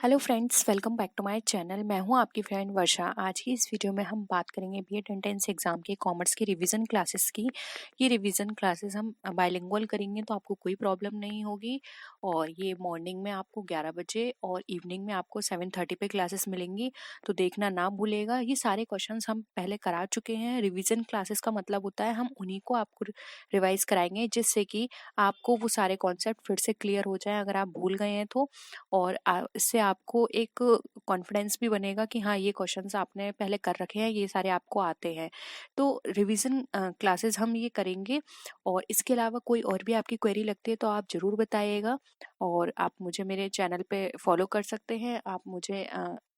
Hello friends, welcome back to my channel. मैं हूं आपकी फ्रेंड वर्षा। आज की इस वीडियो में हम बात करेंगे बीएड एंट्रेंस एग्जाम के कॉमर्स की रिवीजन क्लासेस की। ये रिवीजन क्लासेस हम बाइलिंगुअल करेंगे तो आपको कोई प्रॉब्लम नहीं होगी। और ये मॉर्निंग में आपको 11 बजे और इवनिंग में आपको 7:30 पे क्लासेस मिलेंगी, तो देखना ना भूलेगा। ये सारे क्वेश्चंस हम पहले करा चुके हैं। रिवीजन क्लासेस का मतलब होता है हम उन्हीं को आपको रिवाइज कराएंगे, जिससे कि आपको वो सारे कॉन्सेप्ट फिर से क्लियर हो जाए अगर आप भूल गए हैं तो। और इससे आपको एक कॉन्फिडेंस भी बनेगा कि हाँ, ये क्वेश्चंस आपने पहले कर रखे हैं, ये सारे आपको आते हैं। तो रिवीजन क्लासेस हम ये करेंगे। और इसके अलावा कोई और भी आपकी क्वेरी लगती है तो आप ज़रूर बताइएगा। और आप मुझे मेरे चैनल पे फॉलो कर सकते हैं, आप मुझे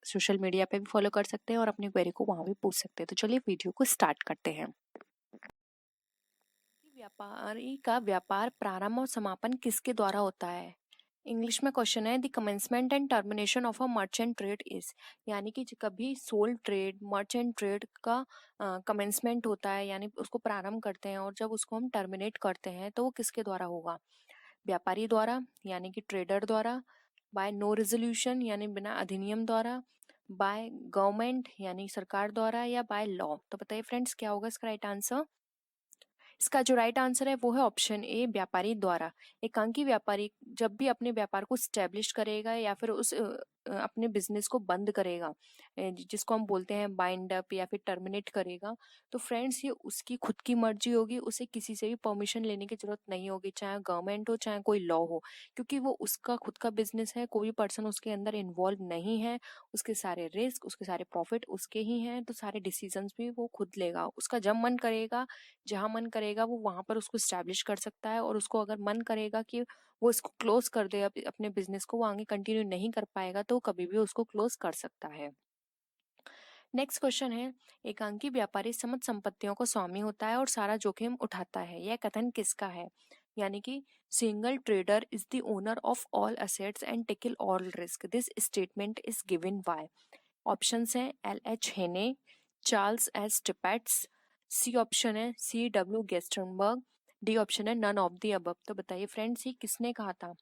सोशल मीडिया पे भी फॉलो कर सकते हैं और अपनी क्वेरी को वहाँ भी पूछ सकते हैं। तो चलिए वीडियो को स्टार्ट करते हैं। व्यापारी का व्यापार प्रारंभ और समापन किसके द्वारा होता है? इंग्लिश में क्वेश्चन है, the commencement and termination of a merchant trade is. यानी कि कभी सोल्ड ट्रेड, मर्चेंट ट्रेड का कमेंसमेंट होता है, यानी उसको प्रारंभ करते हैं, और जब उसको हम टर्मिनेट करते हैं तो वो किसके द्वारा होगा? व्यापारी द्वारा, यानी कि ट्रेडर द्वारा। बाय नो रेजोल्यूशन, यानी बिना अधिनियम द्वारा। बाय गवर्नमेंट, यानी सरकार द्वारा। या बाय लॉ। तो बताइए फ्रेंड्स, क्या होगा इसका राइट आंसर? इसका जो राइट आंसर है वो है ऑप्शन ए, व्यापारी द्वारा। एकांकी व्यापारी जब भी अपने व्यापार को स्टैब्लिश करेगा या फिर उस अपने बिजनेस को बंद करेगा, जिसको हम बोलते हैं बाइंड अप या फिर टर्मिनेट करेगा, तो फ्रेंड्स ये उसकी खुद की मर्जी होगी। उसे किसी से भी परमिशन लेने की जरूरत नहीं होगी, चाहे गवर्नमेंट हो चाहे कोई लॉ हो, क्योंकि वो उसका खुद का बिजनेस है, कोई पर्सन उसके अंदर इन्वॉल्व नहीं है। उसके सारे रिस्क, उसके सारे प्रॉफिट उसके ही हैं, तो सारे डिसीजंस भी वो खुद लेगा। उसका जब मन करेगा, जहां मन करेगा वो वहां पर उसको स्टैब्लिश कर सकता है। और उसको अगर मन करेगा कि वो इसको क्लोज कर दे, अपने बिजनेस को वो आगे कंटिन्यू नहीं कर पाएगा, तो कभी भी उसको क्लोज कर सकता है। नेक्स्ट क्वेश्चन है, एकांकी व्यापारी समस्त संपत्तियों को स्वामी होता है और सारा जोखिम उठाता है, यह कथन किसका है? यानी कि single trader is the owner of all assets and tackle all risk, this statement is given by. Options हैं एल एच हेने, चार्ल्स एस टिपेट्स, सी ऑप्शन है सी डब्ल्यू गेस्टनबर्ग, डी ऑप्शन है नन ऑफ द अबव। तो बताइए friends, ये किसने कहा था?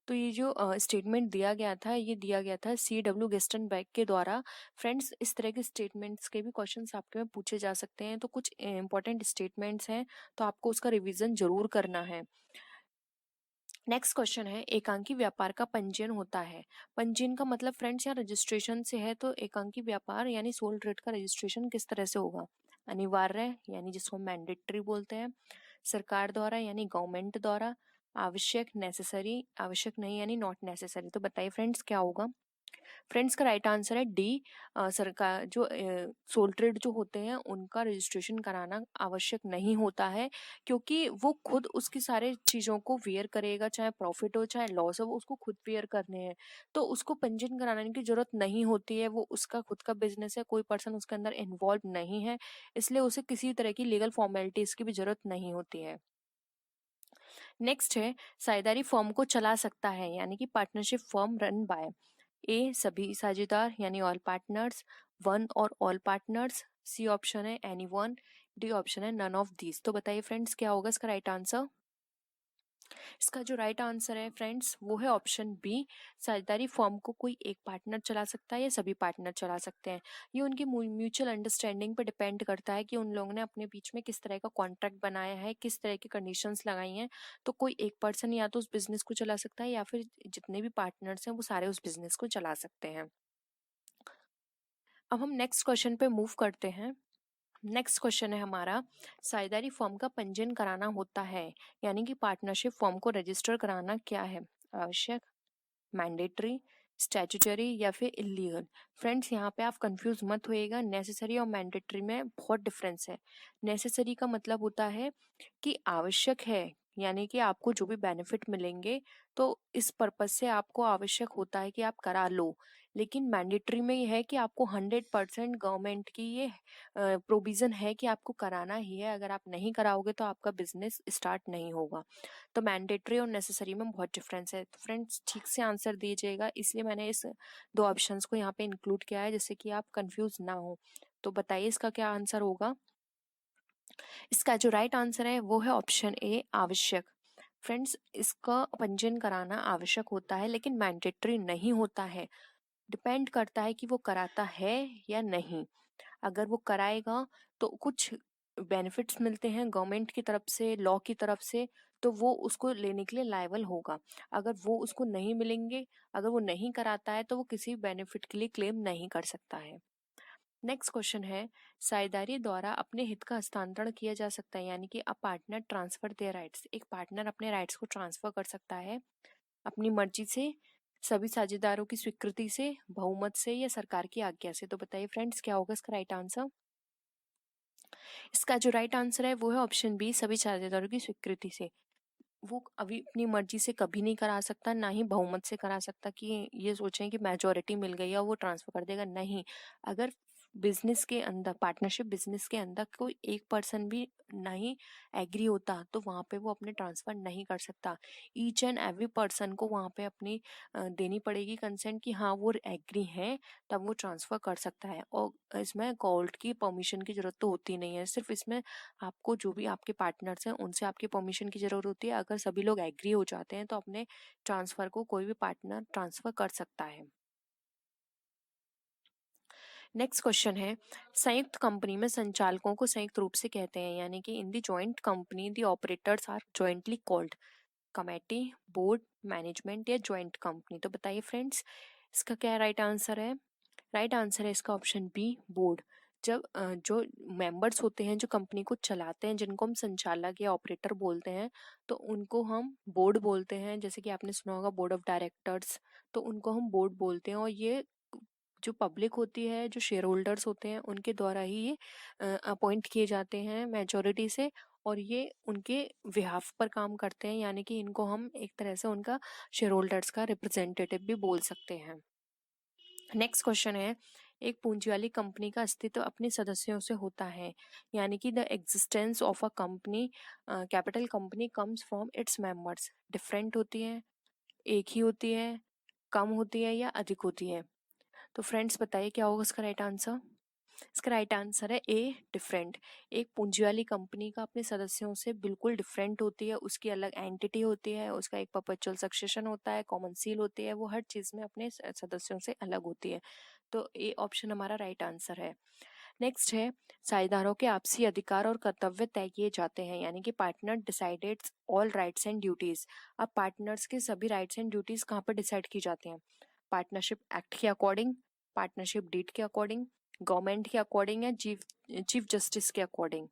तो ये जो स्टेटमेंट दिया गया था, ये दिया गया था सी डब्ल्यू गेस्टनबर्ग के द्वारा। फ्रेंड्स, इस तरह के स्टेटमेंट्स के भी क्वेश्चंस आपके में पूछे जा सकते हैं, तो कुछ इंपॉर्टेंट स्टेटमेंट्स हैं, तो आपको उसका रिवीजन जरूर करना है। नेक्स्ट क्वेश्चन है, एकांकी व्यापार का पंजीयन होता है। पंजीयन का मतलब फ्रेंड्स यहाँ रजिस्ट्रेशन से है, तो एकांकी व्यापार यानी सोल ट्रेड का रजिस्ट्रेशन किस तरह से होगा? अनिवार्य, यानी जिसको मैंडेटरी बोलते हैं। सरकार द्वारा, यानी गवर्नमेंट द्वारा। आवश्यक, नेसेसरी, आवश्यक नहीं यानी नॉट नेसेसरी। तो बताइए फ्रेंड्स, क्या होगा? फ्रेंड्स, का राइट आंसर है डी। सरकार जो सोल ट्रेड जो होते हैं उनका रजिस्ट्रेशन कराना आवश्यक नहीं होता है, क्योंकि वो खुद उसकी सारे चीज़ों को वेयर करेगा, चाहे प्रॉफिट हो चाहे लॉस हो, वो उसको खुद वेयर करने हैं। तो उसको पंजीयन कराने की जरूरत नहीं होती है, वो उसका खुद का बिजनेस है, कोई पर्सन उसके अंदर इन्वॉल्व नहीं है, इसलिए उसे किसी तरह की लीगल फॉर्मेलिटीज की भी जरूरत नहीं होती है। नेक्स्ट है, साझेदारी फर्म को चला सकता है, यानी कि पार्टनरशिप फर्म रन बाय। ए, सभी साझेदार यानी ऑल पार्टनर्स, वन और ऑल पार्टनर्स। सी ऑप्शन है एनी वन। डी ऑप्शन है नन ऑफ दीज। तो बताइए फ्रेंड्स, क्या होगा इसका राइट आंसर? इसका जो राइट आंसर है फ्रेंड्स वो है ऑप्शन बी। साझेदारी फर्म को कोई एक पार्टनर चला सकता है या सभी पार्टनर चला सकते हैं। ये उनकी म्यूचुअल अंडरस्टैंडिंग पर डिपेंड करता है कि उन लोगों ने अपने बीच में किस तरह का कॉन्ट्रैक्ट बनाया है, किस तरह की कंडीशंस लगाई हैं। तो कोई एक पर्सन या तो उस बिजनेस को चला सकता है, या फिर जितने भी पार्टनर्स हैं वो सारे उस बिजनेस को चला सकते हैं। अब हम नेक्स्ट क्वेश्चन पे मूव करते हैं। नेक्स्ट क्वेश्चन है हमारा, साझेदारी फर्म का पंजीयन कराना होता है, यानी कि पार्टनरशिप फर्म को रजिस्टर कराना क्या है? आवश्यक, मैंडेटरी, स्टैट्यूटरी या फिर इलीगल? फ्रेंड्स, यहाँ पे आप कंफ्यूज मत होइएगा, नेसेसरी और मैंडेटरी में बहुत डिफरेंस है। नेसेसरी का मतलब होता है कि आवश्यक है, यानी कि आपको जो भी बेनिफिट मिलेंगे तो इस पर्पज से आपको आवश्यक होता है कि आप करा लो। लेकिन मैंडेटरी में यह है कि आपको 100% गवर्नमेंट की ये प्रोविजन है कि आपको कराना ही है, अगर आप नहीं कराओगे तो आपका बिजनेस स्टार्ट नहीं होगा। तो मैंडेटरी और नेसेसरी में बहुत डिफरेंस है। तो फ्रेंड्स, ठीक से आंसर दीजिएगा, इसलिए मैंने इस दो ऑप्शंस को यहाँ पे इंक्लूड किया है, जिससे कि आप कंफ्यूज ना हो। तो बताइए इसका क्या आंसर होगा? इसका जो राइट आंसर है वो है ऑप्शन ए, आवश्यक। फ्रेंड्स, इसका पंजीयन कराना आवश्यक होता है लेकिन मैंडेटरी नहीं होता है। डिपेंड करता है कि वो कराता है या नहीं। अगर वो कराएगा तो कुछ बेनिफिट्स मिलते हैं गवर्नमेंट की तरफ से, लॉ की तरफ से, तो वो उसको लेने के लिए लायबल होगा। अगर वो उसको नहीं मिलेंगे, अगर वो नहीं कराता है तो वो किसी बेनिफिट के लिए क्लेम नहीं कर सकता है। नेक्स्ट क्वेश्चन है, साझेदारी द्वारा अपने हित का हस्तांतरण किया जा सकता है, यानी कि a partner transfer their rights. एक पार्टनर अपने राइट्स को ट्रांसफर कर सकता है अपनी मर्जी से, सभी साझेदारों की स्वीकृति से, बहुमत से या सरकार की आज्ञा से। तो बताइए फ्रेंड्स, क्या होगा इसका राइट आंसर? इसका जो राइट आंसर है वो है ऑप्शन बी, सभी साझेदारों की स्वीकृति से। वो अभी अपनी मर्जी से कभी नहीं करा सकता, ना ही बहुमत से करा सकता कि ये सोचें कि मेजोरिटी मिल गई है वो ट्रांसफर कर देगा, नहीं। अगर बिजनेस के अंदर, पार्टनरशिप बिजनेस के अंदर कोई एक पर्सन भी नहीं एग्री होता तो वहां पे वो अपने ट्रांसफर नहीं कर सकता। ईच एंड एवरी पर्सन को वहां पे अपनी देनी पड़ेगी कंसेंट कि हाँ वो एग्री हैं, तब वो ट्रांसफर कर सकता है। और इसमें कोर्ट की परमिशन की जरूरत तो होती नहीं है, सिर्फ इसमें आपको जो भी आपके पार्टनर्स हैं उनसे आपकी परमिशन की जरूरत होती है। अगर सभी लोग एग्री हो जाते हैं तो अपने ट्रांसफर को कोई भी पार्टनर ट्रांसफर कर सकता है। नेक्स्ट क्वेश्चन है, संयुक्त कंपनी में संचालकों को संयुक्त रूप से कहते हैं, यानी कि in the joint company the operators are jointly called committee, board, management या जॉइंट कंपनी। तो बताइए फ्रेंड्स, इसका क्या राइट आंसर है? राइट आंसर है इसका ऑप्शन बी, बोर्ड। जब जो मेंबर्स होते हैं जो कंपनी को चलाते हैं, जिनको हम संचालक या ऑपरेटर बोलते हैं, तो उनको हम बोर्ड बोलते हैं। जैसे कि आपने सुना होगा बोर्ड ऑफ डायरेक्टर्स, तो उनको हम बोर्ड बोलते हैं। और ये जो पब्लिक होती है, जो शेयर होल्डर्स होते हैं, उनके द्वारा ही ये अपॉइंट किए जाते हैं मेजोरिटी से, और ये उनके बिहाफ पर काम करते हैं, यानी कि इनको हम एक तरह से उनका शेयर होल्डर्स का रिप्रेजेंटेटिव भी बोल सकते हैं। नेक्स्ट क्वेश्चन है, एक पूंजी वाली कंपनी का अस्तित्व अपने सदस्यों से होता है, यानी कि the existence of a company, capital company comes from its members. Different होती है, एक ही होती है, कम होती है या अधिक होती है? तो फ्रेंड्स बताइए क्या होगा इसका राइट आंसर? इसका राइट आंसर है ए, डिफरेंट। एक पूंजी वाली कंपनी का अपने सदस्यों से बिल्कुल डिफरेंट होती है, उसकी अलग एंटिटी होती है, उसका एक परपेचुअल सक्सेशन होता है, कॉमन सील होती है, वो हर चीज में अपने सदस्यों से अलग होती है। तो ए ऑप्शन हमारा राइट आंसर है। नेक्स्ट है, साझेदारों के आपसी अधिकार और कर्तव्य तय किए जाते हैं, यानी कि partner decided all rights and duties. अब पार्टनर्स के सभी राइट्स एंड ड्यूटीज कहाँ पर डिसाइड की जाते हैं? पार्टनरशिप एक्ट के अकॉर्डिंग, पार्टनरशिप डीड के अकॉर्डिंग, गवर्नमेंट के अकॉर्डिंग या चीफ जस्टिस के अकॉर्डिंग।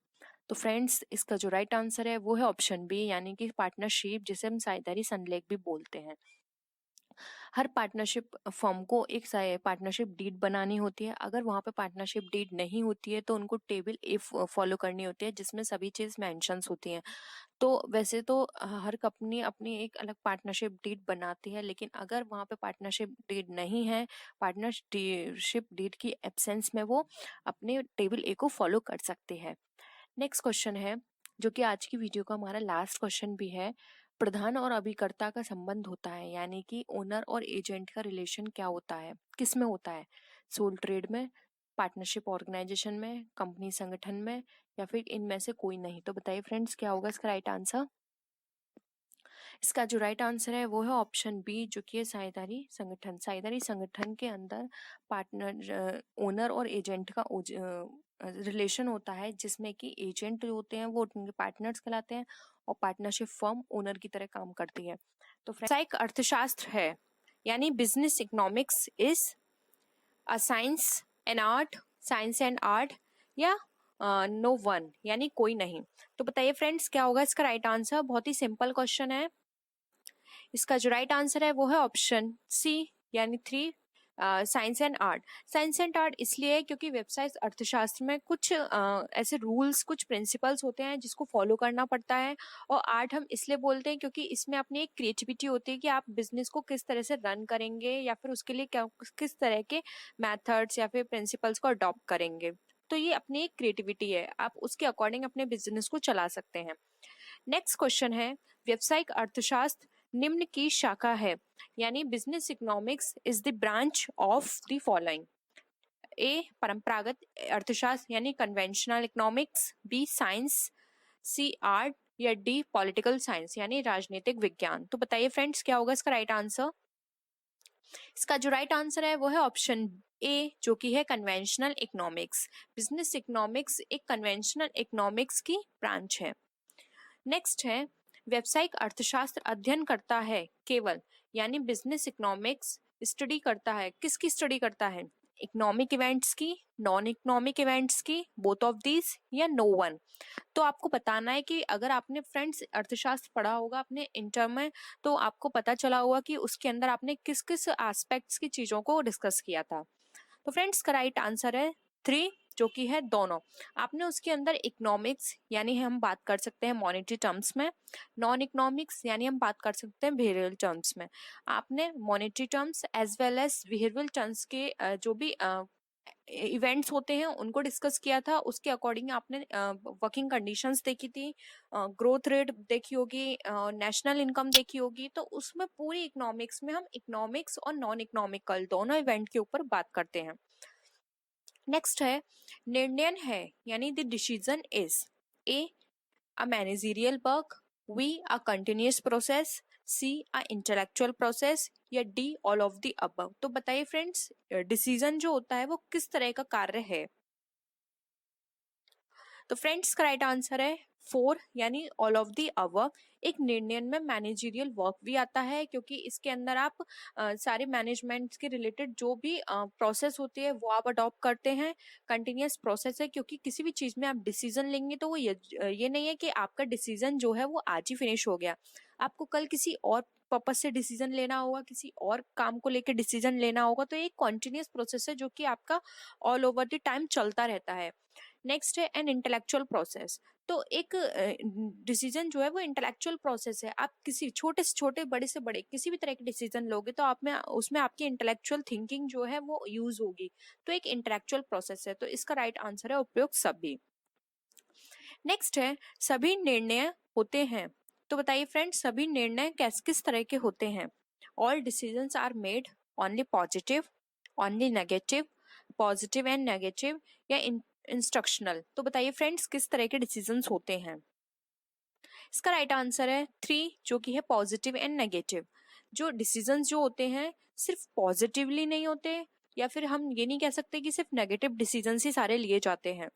तो फ्रेंड्स, इसका जो राइट आंसर है वो है ऑप्शन बी, यानी कि पार्टनरशिप, जिसे हम साझेदारी संलेख भी बोलते हैं। हर पार्टनरशिप फर्म को एक पार्टनरशिप डीड बनानी होती है। अगर वहां पे पार्टनरशिप डीड नहीं होती है तो उनको टेबल ए फॉलो करनी होती है, जिसमें सभी चीज मेंशंस होती हैं। तो वैसे तो हर कंपनी अपनी एक अलग पार्टनरशिप डीड बनाती है, लेकिन अगर वहां पे पार्टनरशिप डीड नहीं है, पार्टनरशिप डीड की एब्सेंस में वो अपने टेबल ए को फॉलो कर सकते हैं। नेक्स्ट क्वेश्चन है, जो कि आज की वीडियो का हमारा लास्ट क्वेश्चन भी है, प्रधान और अभिकर्ता का संबंध होता है, यानी कि ओनर और एजेंट का रिलेशन क्या होता है, किस में होता है? सोल ट्रेड में, पार्टनरशिप ऑर्गेनाइजेशन में, कंपनी संगठन में, या फिर इनमें से कोई नहीं? तो बताइए फ्रेंड्स, क्या होगा इसका राइट आंसर? इसका जो राइट आंसर है वो है ऑप्शन बी, जो कि है साझेदारी संगठन। साझेदारी संगठन के अंदर पार्टनर, ओनर और एजेंट का रिलेशन होता है, जिसमें कि एजेंट जो होते हैं वो उनके पार्टनर्स कहलाते हैं और पार्टनरशिप फर्म ओनर की तरह काम करती है। तो व्यावसायिक अर्थशास्त्र है, यानी business economics is a science and art, science and art, या नो वन, यानी कोई नहीं? तो बताइए फ्रेंड्स, क्या होगा इसका राइट आंसर? बहुत ही सिंपल क्वेश्चन है। इसका जो राइट आंसर है वो है ऑप्शन सी, यानी 3, science and art. Science and art इसलिए है क्योंकि व्यवसाय अर्थशास्त्र में कुछ ऐसे रूल्स, कुछ प्रिंसिपल्स होते हैं जिसको फॉलो करना पड़ता है। और आर्ट हम इसलिए बोलते हैं क्योंकि इसमें अपनी एक क्रिएटिविटी होती है कि आप बिजनेस को किस तरह से रन करेंगे, या फिर उसके लिए क्या, किस तरह के मेथड्स या फिर प्रिंसिपल्स को अडॉप्ट करेंगे। तो ये अपनी एक क्रिएटिविटी है, आप उसके अकॉर्डिंग अपने बिजनेस को चला सकते हैं। नेक्स्ट क्वेश्चन है, व्यावसायिक अर्थशास्त्र निम्न की शाखा है, यानी business economics is the branch of the following. A, परंपरागत अर्थशास्त्र यानी conventional economics, b, science, c, art, या डी पॉलिटिकल साइंस यानी राजनीतिक विज्ञान। तो बताइए फ्रेंड्स क्या होगा इसका राइट आंसर। इसका जो राइट आंसर है वो है ऑप्शन ए, जो कि है कन्वेंशनल इकोनॉमिक्स। बिजनेस इकोनॉमिक्स एक कन्वेंशनल इकोनॉमिक्स की ब्रांच है। नेक्स्ट है व्यावसायिक अर्थशास्त्र अध्ययन करता है केवल, यानी बिजनेस इकोनॉमिक्स स्टडी करता है, किसकी स्टडी करता है, इकोनॉमिक इवेंट्स की, नॉन इकोनॉमिक इवेंट्स की, बोथ ऑफ दीज या नो वन। तो आपको बताना है कि अगर आपने फ्रेंड्स अर्थशास्त्र पढ़ा होगा अपने इंटर में, तो आपको पता चला होगा कि उसके अंदर आपने किस किस एस्पेक्ट्स की चीजों को डिस्कस किया था। तो फ्रेंड्स का राइट आंसर है 3, जो कि है दोनों। आपने उसके अंदर इकोनॉमिक्स यानी हम बात कर सकते हैं मॉनेटरी टर्म्स में, नॉन इकोनॉमिक्स यानी हम बात कर सकते हैं बिहेवियरल टर्म्स में। आपने monetary terms as well as behavioural terms के जो भी इवेंट्स होते हैं उनको डिस्कस किया था। उसके अकॉर्डिंग आपने वर्किंग कंडीशंस देखी थी, ग्रोथ रेट देखी होगी, नेशनल इनकम देखी होगी। तो उसमें पूरी इकोनॉमिक्स में हम इकोनॉमिक्स और नॉन इकोनॉमिकल दोनों इवेंट के ऊपर बात करते हैं। नेक्स्ट है निर्णय है यानी the decision is a a managerial work, b a continuous process, c a intellectual process या d all of the above. तो बताइए फ्रेंड्स डिसीजन जो होता है वो किस तरह का कार्य है। तो फ्रेंड्स का राइट आंसर है 4 यानी ऑल ऑफ दी अबव। एक निर्णय में मैनेजरियल वर्क भी आता है, क्योंकि इसके अंदर आप सारे मैनेजमेंट के रिलेटेड जो भी प्रोसेस होती है वो आप अडॉप्ट करते हैं। कंटिन्यूअस प्रोसेस है, क्योंकि किसी भी चीज में आप डिसीजन लेंगे तो वो ये नहीं है कि आपका डिसीजन जो है वो आज ही फिनिश हो गया। आपको कल किसी और पर्पस से डिसीजन लेना होगा, किसी और काम को लेकर डिसीजन लेना होगा। तो एक कॉन्टिन्यूअस प्रोसेस है जो कि आपका ऑल ओवर द टाइम चलता रहता है। नेक्स्ट है एन इंटेलेक्चुअल प्रोसेस। तो एक डिसीजन जो है वो इंटेलेक्चुअल प्रोसेस है। आप किसी छोटे से छोटे, बड़े से बड़े किसी भी तरह के डिसीजन लोगे तो आप में उसमें आपकी इंटेलेक्चुअल थिंकिंग जो है वो यूज होगी। तो एक इंटेलेक्चुअल प्रोसेस है। तो इसका राइट आंसर है उपयुक्त सभी। नेक्स्ट है सभी निर्णय होते हैं। तो बताइए फ्रेंड्स सभी निर्णय किस तरह के होते हैं। All decisions are made only positive, only negative, positive and negative या इंस्ट्रक्शनल। तो बताइए फ्रेंड्स किस तरह के डिसीजंस होते हैं। इसका राइट आंसर है 3, जो कि है पॉजिटिव एंड नेगेटिव। जो डिसीजंस जो होते हैं सिर्फ पॉजिटिवली नहीं होते, या फिर हम ये नहीं कह सकते कि सिर्फ नेगेटिव डिसीजंस ही सारे लिए जाते हैं।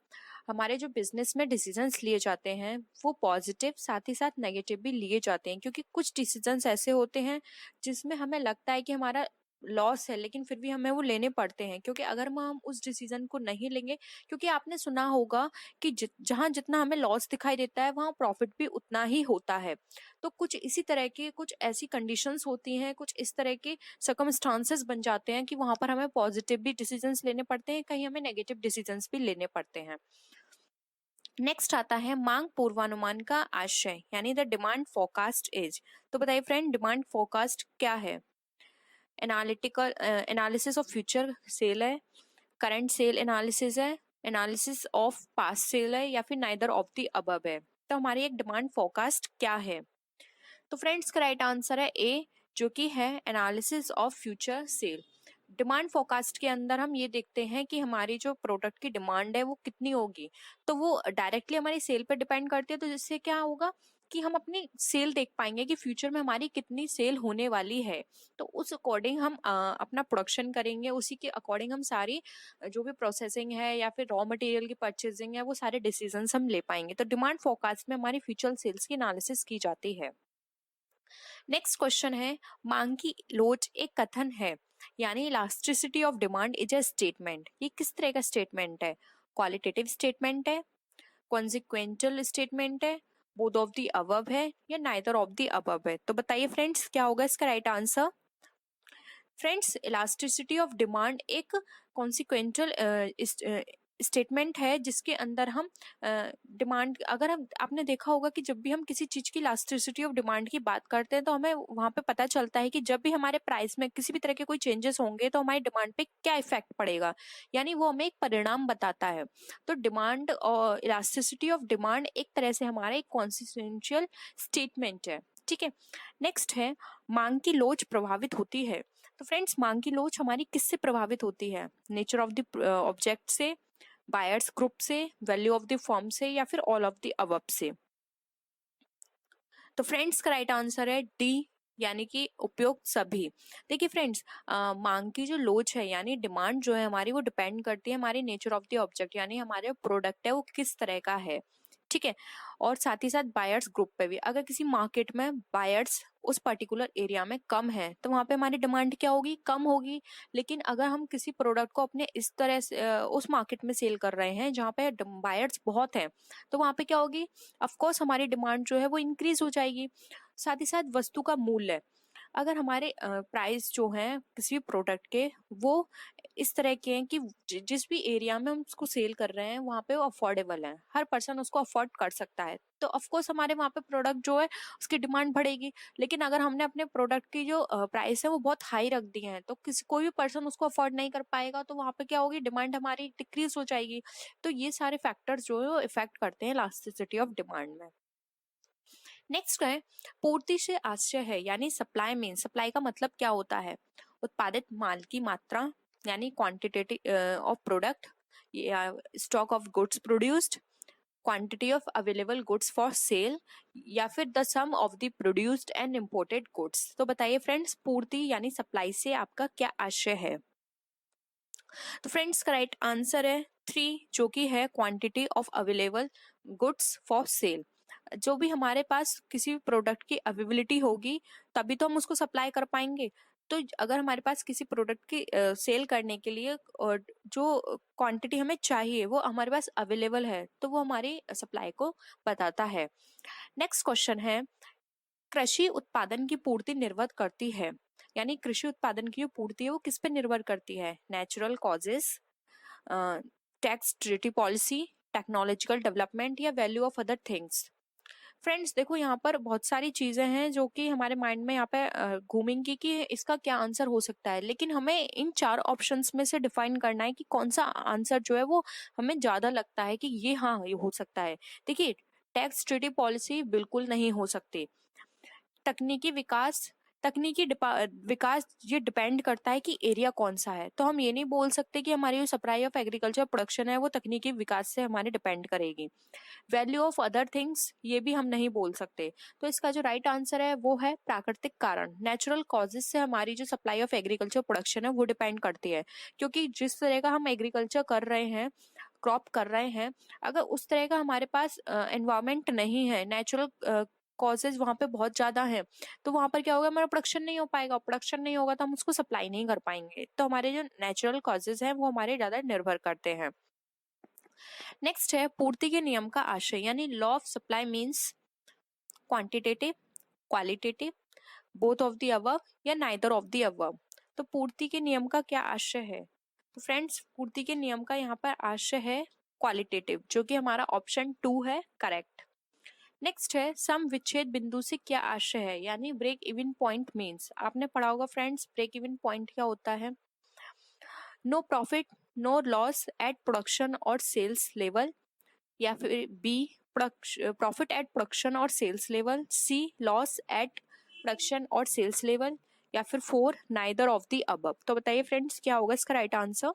हमारे जो बिजनेस में डिसीजंस लिए जाते हैं वो पॉजिटिव साथ ही साथ नेगेटिव भी लिए जाते हैं, क्योंकि कुछ डिसीजंस ऐसे होते हैं जिसमें हमें लगता है कि हमारा लॉस है, लेकिन फिर भी हमें वो लेने पड़ते हैं। क्योंकि अगर हम उस डिसीजन को नहीं लेंगे, क्योंकि आपने सुना होगा कि जहां जितना हमें लॉस दिखाई देता है वहां प्रॉफिट भी उतना ही होता है। तो कुछ इसी तरह की कुछ ऐसी कंडीशंस होती हैं, कुछ इस तरह के सर्कमस्टांसेस बन जाते हैं कि वहां पर हमें पॉजिटिव भी डिसीजंस लेने पड़ते हैं, कहीं हमें नेगेटिव डिसीजंस भी लेने पड़ते हैं। नेक्स्ट आता है मांग पूर्वानुमान का आशय यानी द डिमांड फोरकास्ट इज। तो बताइए फ्रेंड डिमांड फोरकास्ट क्या है। Analytical analysis of future cell है, करंट सेल एनालिसिस है, एनालिसिस ऑफ पास्ट सेल है, या फिर नाइदर ऑफ द अबव है। तो हमारी एक डिमांड फोरकास्ट क्या है। तो फ्रेंड्स का राइट आंसर है ए, जो कि है analysis of future cell. Demand forecast के अंदर हम ये देखते हैं कि हमारी जो प्रोडक्ट की डिमांड है वो कितनी होगी। तो वो डायरेक्टली हमारी सेल पर डिपेंड करती है। तो जिससे क्या होगा कि हम अपनी सेल देख पाएंगे कि फ्यूचर में हमारी कितनी सेल होने वाली है। तो उस अकॉर्डिंग हम अपना प्रोडक्शन करेंगे, उसी के अकॉर्डिंग हम सारी जो भी प्रोसेसिंग है या फिर रॉ मटेरियल की परचेजिंग है वो सारे डिसीजंस हम ले पाएंगे। तो डिमांड फोरकास्ट में हमारी फ्यूचर सेल्स की एनालिसिस की जाती है। नेक्स्ट क्वेश्चन है मांग की लोच एक कथन है, यानी elasticity of demand is a statement. ये किस तरह का स्टेटमेंट है। क्वालिटेटिव स्टेटमेंट है, कॉन्सिक्वेंटल स्टेटमेंट है, बोथ ऑफ द अबव है, या नाइदर ऑफ द अबव है। तो बताइए फ्रेंड्स क्या होगा इसका right answer. Friends elasticity of demand एक कॉन्सिक्वेंटल स्टेटमेंट है, जिसके अंदर हम डिमांड, अगर हम आपने देखा होगा कि जब भी हम किसी चीज की इलास्टिसिटी ऑफ डिमांड की बात करते हैं तो हमें वहां पे पता चलता है कि जब भी हमारे प्राइस में किसी भी तरह के कोई चेंजेस होंगे तो हमारी डिमांड पे क्या इफेक्ट पड़ेगा, यानी वो हमें एक परिणाम बताता है। तो डिमांड और इलास्टिसिटी ऑफ डिमांड एक तरह से हमारा एक कॉन्सिक्वेंशियल स्टेटमेंट है। ठीक है। नेक्स्ट है मांग की लोच प्रभावित होती है। तो फ्रेंड्स मांग की लोच हमारी किससे प्रभावित होती है। नेचर ऑफ द ऑब्जेक्ट से, बायर्स ग्रुप से, वैल्यू ऑफ द फर्म से, या फिर ऑल ऑफ द अबव से। तो फ्रेंड्स का राइट आंसर है डी, यानी कि उपयुक्त सभी। देखिए फ्रेंड्स, मांग की जो लोच है यानी डिमांड जो है हमारी, वो डिपेंड करती है हमारी नेचर ऑफ द ऑब्जेक्ट, यानी हमारे प्रोडक्ट है वो किस तरह का है, ठीक है। और साथ ही साथ बायर्स ग्रुप पे भी, अगर किसी मार्केट में बायर्स उस पर्टिकुलर एरिया में कम है तो वहां पे हमारी डिमांड क्या होगी, कम होगी। लेकिन अगर हम किसी प्रोडक्ट को अपने इस तरह से उस मार्केट में सेल कर रहे हैं जहाँ पे बायर्स बहुत हैं, तो वहां पे क्या होगी, ऑफ कोर्स हमारी डिमांड जो है वो इंक्रीज हो जाएगी। साथ ही साथ वस्तु का मूल्य, अगर हमारे प्राइस जो हैं किसी भी प्रोडक्ट के वो इस तरह के हैं कि जिस भी एरिया में हम उसको सेल कर रहे हैं वहाँ पे वो अफोर्डेबल है, हर पर्सन उसको अफोर्ड कर सकता है, तो ऑफ कोर्स हमारे वहाँ पे प्रोडक्ट जो है उसकी डिमांड बढ़ेगी। लेकिन अगर हमने अपने प्रोडक्ट की जो प्राइस है वो बहुत हाई रख दी है तो किसी कोई भी पर्सन उसको अफोर्ड नहीं कर पाएगा, तो वहाँ पे क्या होगी, डिमांड हमारी डिक्रीज हो जाएगी। तो ये सारे फैक्टर्स जो है वो इफेक्ट करते हैं इलास्टिसिटी ऑफ डिमांड में। नेक्स्ट है पूर्ति से आशय है, यानी सप्लाई मीन, सप्लाई का मतलब क्या होता है, उत्पादित माल की मात्रा यानी क्वांटिटी ऑफ प्रोडक्ट या stock of goods produced, quantity of available goods for sale, या फिर the sum of the produced and imported goods. तो बताइए फ्रेंड्स, पूर्ति यानी सप्लाई से आपका क्या आशय है। तो फ्रेंड्स का राइट आंसर है 3, जो कि है quantity of available goods for cell. जो भी हमारे पास किसी भी प्रोडक्ट की अवेलेबिलिटी होगी तभी तो हम उसको सप्लाई कर पाएंगे। तो अगर हमारे पास किसी प्रोडक्ट की सेल करने के लिए जो क्वांटिटी हमें चाहिए वो हमारे पास अवेलेबल है तो वो हमारी सप्लाई को बताता है। नेक्स्ट क्वेश्चन है, कृषि उत्पादन की पूर्ति निर्भर करती है, यानी कृषि उत्पादन की जो पूर्ति है वो किस पे निर्भर करती है, natural causes, tax treaty policy, technological development या value of other things. Friends देखो, यहाँ पर बहुत सारी चीजें हैं जो कि हमारे माइंड में यहाँ पे घूमेंगी कि इसका क्या आंसर हो सकता है, लेकिन हमें इन 4 ऑप्शंस में से डिफाइन करना है कि कौन सा आंसर जो है वो हमें ज्यादा लगता है कि ये हाँ ये हो सकता है। देखिए, टैक्स ट्रीटी पॉलिसी बिल्कुल नहीं हो सकती। तकनीकी विकास, विकास ये डिपेंड करता है कि एरिया कौन सा है, तो हम ये नहीं बोल सकते कि हमारी जो सप्लाई ऑफ एग्रीकल्चर प्रोडक्शन है वो तकनीकी विकास से हमारे डिपेंड करेगी। वैल्यू ऑफ अदर थिंग्स ये भी हम नहीं बोल सकते। तो इसका जो राइट आंसर है वो है प्राकृतिक कारण, नेचुरल कॉजेस से हमारी जो सप्लाई ऑफ एग्रीकल्चर प्रोडक्शन है वो डिपेंड करती है। क्योंकि जिस तरह का हम एग्रीकल्चर कर रहे हैं, क्रॉप कर रहे हैं, अगर उस तरह का हमारे पास एनवायरमेंट नहीं है, नेचुरल कॉजेज वहां पे बहुत ज्यादा है, तो वहां पर क्या होगा, हमारा प्रोडक्शन नहीं हो पाएगा, प्रोडक्शन नहीं होगा तो हम उसको सप्लाई नहीं कर पाएंगे। तो हमारे जो नेचुरल कॉजेज हैं वो हमारे ज्यादा निर्भर करते हैं। नेक्स्ट है पूर्ति के नियम का आशय, यानी law of supply means quantitative, qualitative, both of the above या नाइदर ऑफ द अबव। तो पूर्ति के नियम का क्या आशय है, तो फ्रेंड्स पूर्ति के नियम का यहाँ पर आशय है क्वालिटेटिव, जो कि हमारा ऑप्शन 2 है करेक्ट। नेक्स्ट है सम विच्छेद बिंदु से क्या आशय है, यानी ब्रेक इवन पॉइंट मीन्स, आपने पढ़ा होगा फ्रेंड्स ब्रेक इवन पॉइंट क्या होता है, no profit no loss at production और सेल्स लेवल, या फिर बी प्रॉफिट एट प्रोडक्शन और sales level, C loss at production और सेल्स लेवल, या फिर 4 नाइदर ऑफ द अबव। तो बताइए फ्रेंड्स क्या होगा इसका राइट आंसर।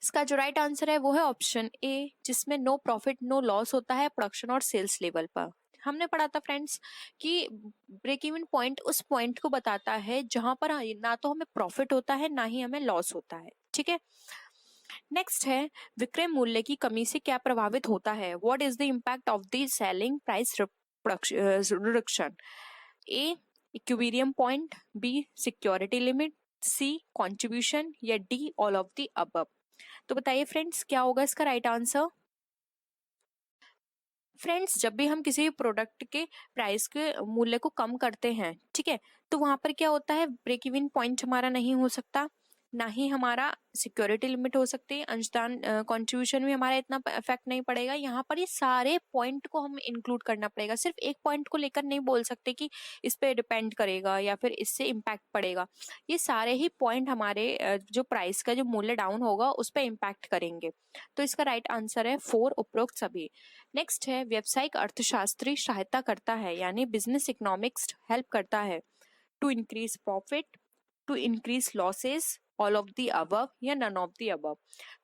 इसका जो राइट आंसर है वो है ऑप्शन ए, जिसमें नो प्रॉफिट नो लॉस होता है प्रोडक्शन और सेल्स लेवल पर। हमने पढ़ा था फ्रेंड्स कि ब्रेक इवन पॉइंट उस पॉइंट को बताता है जहां पर ना तो हमें प्रॉफिट होता है ना ही हमें लॉस होता है, ठीक है। नेक्स्ट है विक्रय मूल्य की कमी से क्या प्रभावित होता है, what is the impact of the selling price reduction. A equilibrium point, b security limit, c contribution, या d all of the above. तो बताइए फ्रेंड्स क्या होगा इसका राइट आंसर। फ्रेंड्स जब भी हम किसी प्रोडक्ट के प्राइस के मूल्य को कम करते हैं, ठीक है, तो वहां पर क्या होता है, ब्रेक इवन पॉइंट हमारा नहीं हो सकता, ना ही हमारा सिक्योरिटी लिमिट हो सकती है, अंशदान कंट्रीब्यूशन भी हमारा इतना इफेक्ट नहीं पड़ेगा। यहाँ पर ये सारे पॉइंट को हम इंक्लूड करना पड़ेगा, सिर्फ एक पॉइंट को लेकर नहीं बोल सकते कि इस पे डिपेंड करेगा या फिर इससे इम्पैक्ट पड़ेगा। ये सारे ही पॉइंट हमारे जो प्राइस का जो मूल्य डाउन होगा उस पर इम्पैक्ट करेंगे। तो इसका राइट आंसर है 4 उपरोक्त सभी। नेक्स्ट है व्यावसायिक अर्थशास्त्री सहायता करता है, यानी बिजनेस इकोनॉमिक्स हेल्प करता है to increase profit, to increase losses, all of the above या none of the above.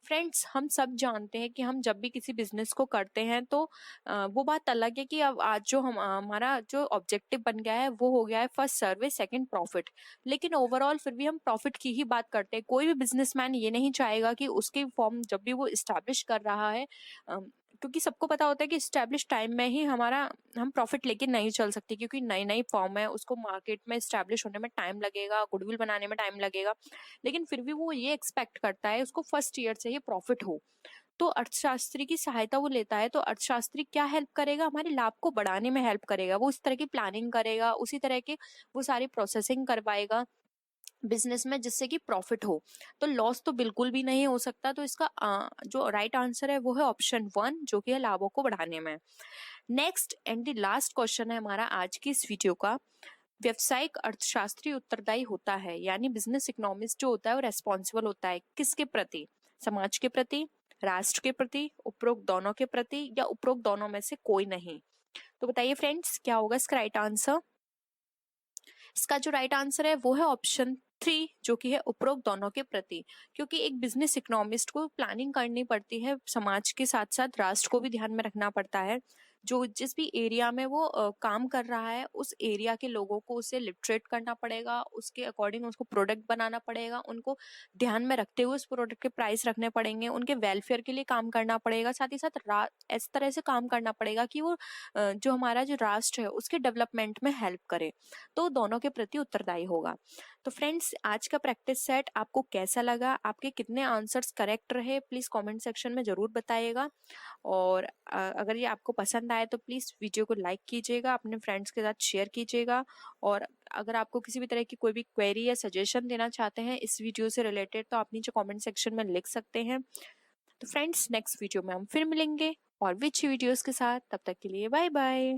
Friends, हम सब जानते हैं कि हम जब भी किसी बिजनेस को करते हैं तो वो बात अलग है कि अब आज जो हमारा जो ऑब्जेक्टिव बन गया है वो हो गया है फर्स्ट सर्विस सेकंड प्रॉफिट। लेकिन ओवरऑल फिर भी हम प्रॉफिट की ही बात करते हैं। कोई भी बिजनेसमैन ये नहीं चाहेगा कि उसकी फॉर्म जब भी वो इस्टेब्लिश कर रहा है, क्योंकि सबको पता होता है कि इस्टेब्लिश टाइम में ही हम प्रॉफिट लेके नहीं चल सकते, क्योंकि नई नई फॉर्म है, उसको मार्केट में इस्टेब्लिश होने में टाइम लगेगा, गुडविल बनाने में टाइम लगेगा। लेकिन फिर भी वो ये एक्सपेक्ट करता है उसको फर्स्ट ईयर से ही प्रॉफिट हो। तो अर्थशास्त्री की सहायता वो लेता है। तो अर्थशास्त्री क्या हेल्प करेगा? हमारे लाभ को बढ़ाने में हेल्प करेगा। वो इस तरह की प्लानिंग करेगा, उसी तरह के वो सारी प्रोसेसिंग करवाएगा बिजनेस में, जिससे कि प्रॉफिट हो। तो लॉस तो बिल्कुल भी नहीं हो सकता। तो इसका जो राइट आंसर है वो है ऑप्शन 1, जो कि है लाभों को बढ़ाने में। Next and the last question है हमारा आज की इस वीडियो का। व्यवसायिक अर्थशास्त्री उत्तरदायी होता है, यानी बिजनेस इकोनॉमिस्ट जो होता है वो रेस्पॉन्सिबल होता है किसके प्रति? समाज के प्रति, राष्ट्र के प्रति, उपरोक्त दोनों के प्रति, या उपरोक्त दोनों में से कोई नहीं? तो बताइए फ्रेंड्स, क्या होगा इसका राइट आंसर? इसका जो राइट आंसर है वो है ऑप्शन 3, जो कि है उपरोक्त दोनों के प्रति। क्योंकि एक बिजनेस इकोनॉमिस्ट को प्लानिंग करनी पड़ती है, समाज के साथ साथ राष्ट्र को भी ध्यान में रखना पड़ता है। जो जिस भी एरिया में वो काम कर रहा है, उस एरिया के लोगों को उसे लिटरेट करना पड़ेगा, उसके अकॉर्डिंग उसको प्रोडक्ट बनाना पड़ेगा, उनको ध्यान में रखते हुए उस प्रोडक्ट के प्राइस रखने पड़ेंगे, उनके वेलफेयर के लिए काम करना पड़ेगा। साथ ही साथ इस तरह से काम करना पड़ेगा कि वो जो हमारा जो राष्ट्र है उसके डेवलपमेंट में हेल्प करे। तो दोनों के प्रति उत्तरदायी होगा। तो फ्रेंड्स, आज का प्रैक्टिस सेट आपको कैसा लगा? आपके कितने आंसर्स करेक्ट रहे? प्लीज कमेंट सेक्शन में जरूर बताइएगा। और अगर ये आपको पसंद आए तो प्लीज वीडियो को लाइक कीजिएगा, अपने फ्रेंड्स के साथ शेयर कीजिएगा। और अगर आपको किसी भी तरह की कोई भी क्वेरी या सजेशन देना चाहते हैं इस वीडियो से रिलेटेड, तो आप नीचे कमेंट सेक्शन में लिख सकते हैं। तो फ्रेंड्स, नेक्स्ट वीडियो में हम फिर मिलेंगे और विच वीडियोस के साथ। तब तक के लिए बाय बाय।